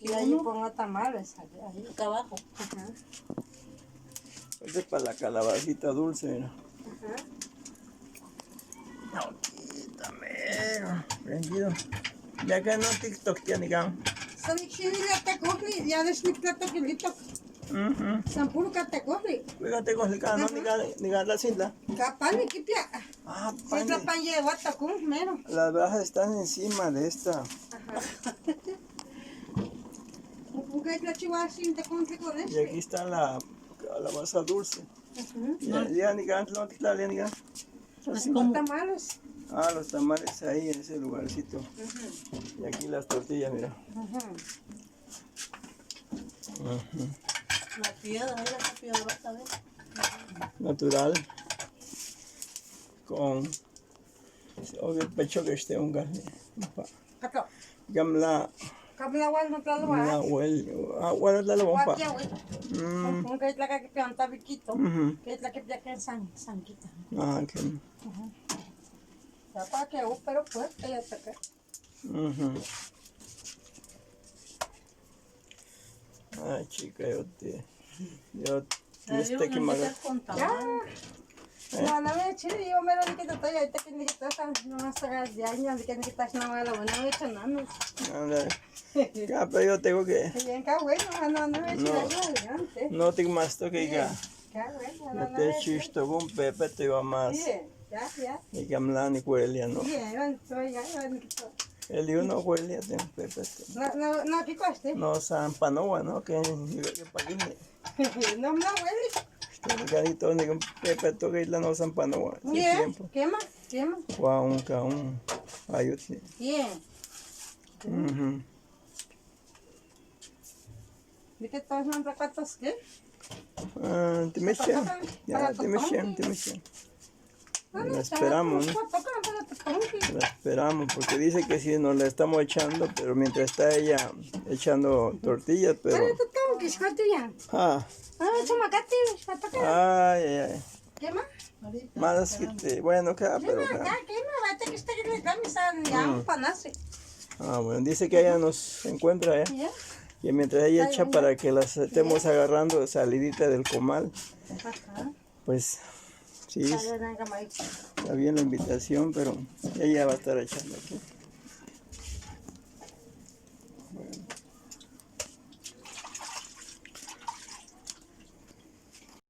Y ahí pongo tamales, ahí. Acá abajo. Ajá. Este es para la calabacita dulce, mira. Ajá. Aquí también. Prendido. Ya que no TikTok tiene que. Sanik şimdi yatta kohli, yanlış niklatta kilitok. Sampul katta kohli. Fíjate con el cano, ni la cinta. Kapan kipya. Ah, Sitla panye wata kum mero. las brajas están encima de esta. Ajá. Bukai la chiwasin te con con Y aquí está la calabaza dulce. Ya ni gan, no te ni gan. Tamales. Ah, los tamales ahí en ese lugarcito. Y aquí las tortillas, mira. La piedra, mira esa piedra, vas a ver. Natural. Con el pecho que esté un gas. Kato. Gamla Kabla wal no talo wa. la huel. Ah, bueno, la bomba. Wa kia we. Bukai la ka kipya anta bikito. Kait la kipya kan sang kita. Ah, que. Apa que o pero fuerte ya está acá. Ay, chica, yo este que me No, no me chile, yo me lo dije que estoy ahorita que ni que estás no más hagas de años, de que ni que estás no me lo bueno, no he hecho nada. Ya, pero yo tengo que. Bien, qué bueno, no me he hecho adelante. No te más toque ya. Qué bueno, Ya te chisto con Pepe te va más. Ya. Ni gamla ni huelia, ¿no? Bien, soy ya, El uno huelia de Pepe. No, ¿qué coste? No, San Panoa, ¿no? Que pagué. No me huele. Este garito ni con Pepe toque la no San Panoa. Bien, ¿qué más? Guau, un ayuti. Bien. ¿De qué estás mandando cuántos qué? Te me echen. Ya, te me echen. La esperamos, ¿no? La esperamos porque dice que sí nos la estamos echando, pero mientras está ella echando tortillas, pero... Ah. Ay. ¿Qué más? Más que te... Bueno, acá, pero acá. Ah, bueno, dice que ella nos encuentra, ¿eh? Y mientras ella echa para que las estemos agarrando salidita del comal, pues... Sí, está bien la invitación, pero ella va a estar echando aquí.